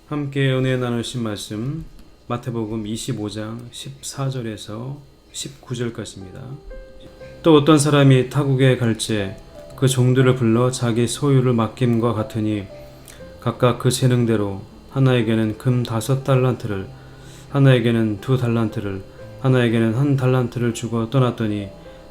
함께 은혜 나누신 말씀 마태복음 25장 14절에서 19절까지입니다. 또 어떤 사람이 타국에 갈새 그 종들을 불러 자기 소유를 맡김과 같으니 각각 그 재능대로 하나에게는 금 5달란트를, 하나에게는 2달란트를, 하나에게는 1달란트를 주고 떠났더니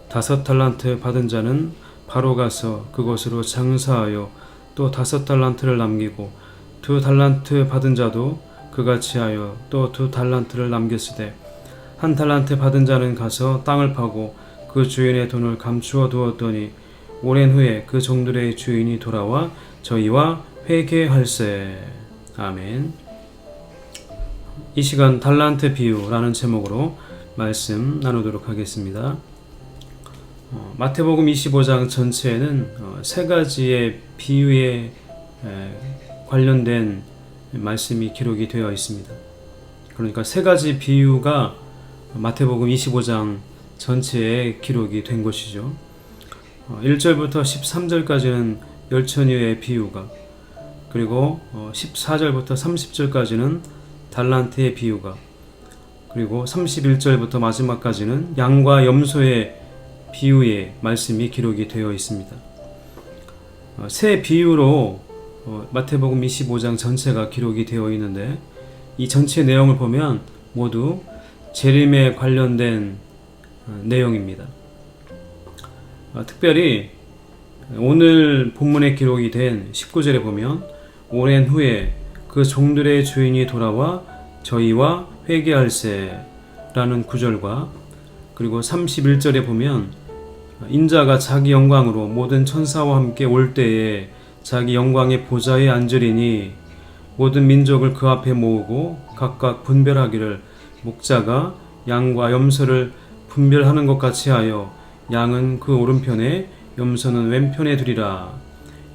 5달란트 받은 자는 바로 가서 그곳으로 장사하여 또 5달란트를 남기고 2달란트 받은 자도 그같이 하여 또 2달란트를 남겼으되 1달란트 받은 자는 가서 땅을 파고 그 주인의 돈을 감추어 두었더니 오랜 후에 그 종들의 주인이 돌아와 저희와 회개할세. 아멘. 이 시간 달란트 비유라는 제목으로 말씀 나누도록 하겠습니다. 마태복음 25장 전체에는 세 가지의 비유에 관련된 말씀이 기록이 되어 있습니다. 그러니까 세 가지 비유가 마태복음 25장 전체에 기록이 된 것이죠. 1절부터 13절까지는 열천이의 비유가, 그리고 14절부터 30절까지는 달란트의 비유가, 그리고 31절부터 마지막까지는 양과 염소의 비유의 말씀이 기록이 되어 있습니다. 세 비유로 마태복음 25장 전체가 기록이 되어 있는데, 이 전체 내용을 보면 모두 재림에 관련된 내용입니다. 특별히 오늘 본문에 기록이 된 19절에 보면 오랜 후에 그 종들의 주인이 돌아와 저희와 회개할세 라는 구절과, 그리고 31절에 보면 인자가 자기 영광으로 모든 천사와 함께 올 때에 자기 영광의 보좌에 앉으리니 모든 민족을 그 앞에 모으고 각각 분별하기를 목자가 양과 염소를 분별하는 것 같이 하여 양은 그 오른편에 염소는 왼편에 두리라.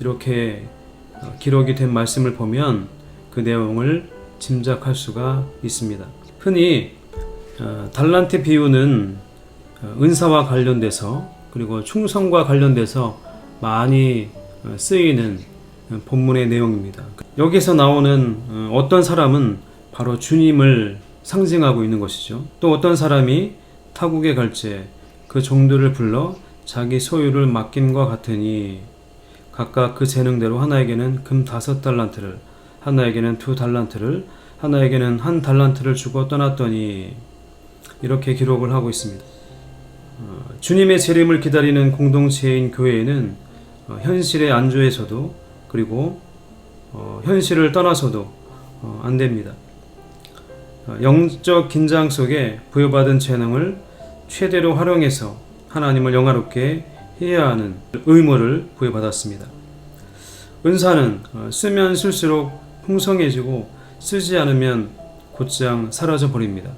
이렇게 기록이 된 말씀을 보면 그 내용을 짐작할 수가 있습니다. 흔히 달란트 비유는 은사와 관련돼서, 그리고 충성과 관련돼서 많이 쓰이는 본문의 내용입니다. 여기서 나오는 어떤 사람은 바로 주님을 상징하고 있는 것이죠. 또 어떤 사람이 타국에 갈새 그 종들을 불러 자기 소유를 맡김과 같으니 각각 그 재능대로 하나에게는 금 5달란트를, 하나에게는 2달란트를, 하나에게는 1달란트를 주고 떠났더니, 이렇게 기록을 하고 있습니다. 주님의 재림을 기다리는 공동체인 교회에는 현실의 안주에서도, 그리고 현실을 떠나서도 안 됩니다. 영적 긴장 속에 부여받은 재능을 최대로 활용해서 하나님을 영화롭게 해야 하는 의무를 부여받았습니다. 은사는 쓰면 쓸수록 풍성해지고 쓰지 않으면 곧장 사라져 버립니다.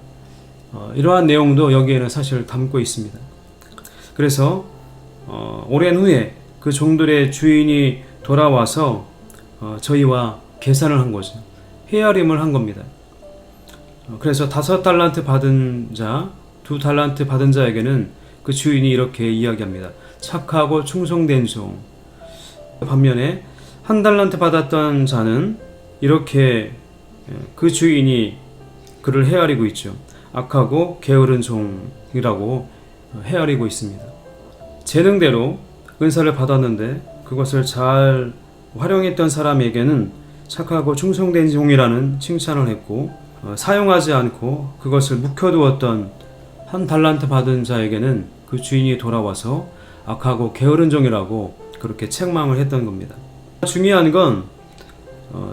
이러한 내용도 여기에는 사실 담고 있습니다. 그래서 오랜 후에 그 종들의 주인이 돌아와서 저희와 계산을 한 거죠. 헤아림을 한 겁니다. 그래서 5달란트 받은 자, 2달란트 받은 자에게는 그 주인이 이렇게 이야기합니다. 착하고 충성된 종. 반면에 1달란트 받았던 자는 이렇게 그 주인이 그를 헤아리고 있죠. 악하고 게으른 종이라고 헤아리고 있습니다. 재능대로 은사를 받았는데 그것을 잘 활용했던 사람에게는 착하고 충성된 종이라는 칭찬을 했고, 사용하지 않고 그것을 묵혀두었던 1달란트 받은 자에게는 그 주인이 돌아와서 악하고 게으른 종이라고 그렇게 책망을 했던 겁니다. 중요한 건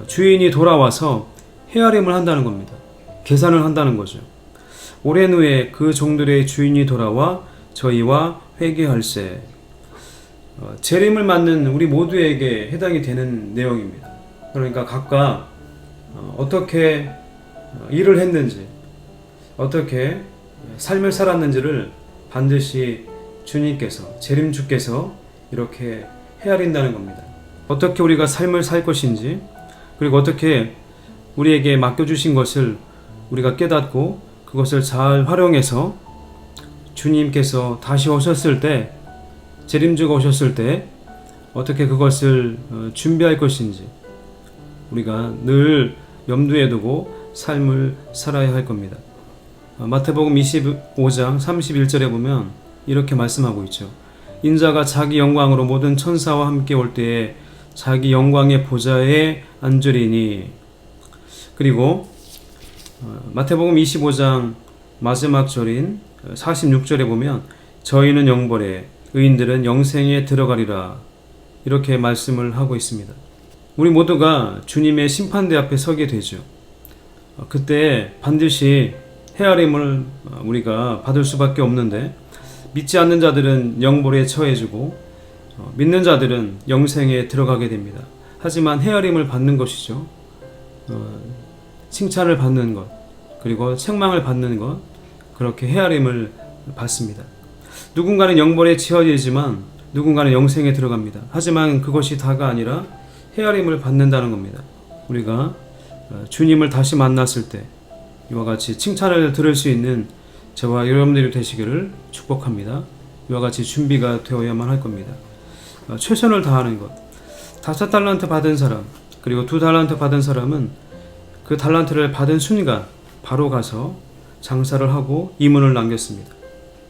주인이 돌아와서 헤아림을 한다는 겁니다. 계산을 한다는 거죠. 오랜 후에 그 종들의 주인이 돌아와 저희와 회개할세. 재림을 맞는 우리 모두에게 해당이 되는 내용입니다. 그러니까 각각 어떻게 일을 했는지, 어떻게 삶을 살았는지를 반드시 주님께서, 재림주께서 이렇게 헤아린다는 겁니다. 어떻게 우리가 삶을 살 것인지, 그리고 어떻게 우리에게 맡겨주신 것을 우리가 깨닫고 그것을 잘 활용해서 주님께서 다시 오셨을 때, 재림주가 오셨을 때 어떻게 그것을 준비할 것인지, 우리가 늘 염두에 두고 삶을 살아야 할 겁니다. 마태복음 25장 31절에 보면 이렇게 말씀하고 있죠. 인자가 자기 영광으로 모든 천사와 함께 올 때에 자기 영광의 보좌에 앉으리니. 그리고 마태복음 25장 마지막 절인 46절에 보면 저희는 영벌에 의인들은 영생에 들어가리라, 이렇게 말씀을 하고 있습니다. 우리 모두가 주님의 심판대 앞에 서게 되죠. 그때 반드시 헤아림을 우리가 받을 수밖에 없는데, 믿지 않는 자들은 영벌에 처해지고 믿는 자들은 영생에 들어가게 됩니다. 하지만 헤아림을 받는 것이죠. 칭찬을 받는 것, 그리고 책망을 받는 것, 그렇게 헤아림을 받습니다. 누군가는 영벌에 처해지지만 누군가는 영생에 들어갑니다. 하지만 그것이 다가 아니라 헤아림을 받는다는 겁니다. 우리가 주님을 다시 만났을 때 이와 같이 칭찬을 들을 수 있는 저와 여러분들이 되시기를 축복합니다. 이와 같이 준비가 되어야만 할 겁니다. 최선을 다하는 것. 5달란트 받은 사람, 그리고 2달란트 받은 사람은 그 달란트를 받은 순간 바로 가서 장사를 하고 이문을 남겼습니다.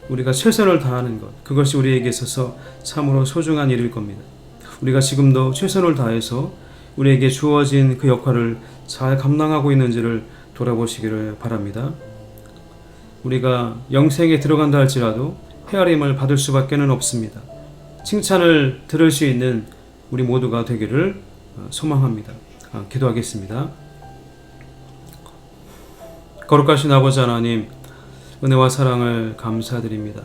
우리가 최선을 다하는 것, 그것이 우리에게 있어서 참으로 소중한 일일 겁니다. 우리가 지금도 최선을 다해서 우리에게 주어진 그 역할을 잘 감당하고 있는지를 돌아보시기를 바랍니다. 우리가 영생에 들어간다 할지라도 헤아림을 받을 수밖에는 없습니다. 칭찬을 들을 수 있는 우리 모두가 되기를 소망합니다. 기도하겠습니다. 거룩하신 아버지 하나님, 은혜와 사랑을 감사드립니다.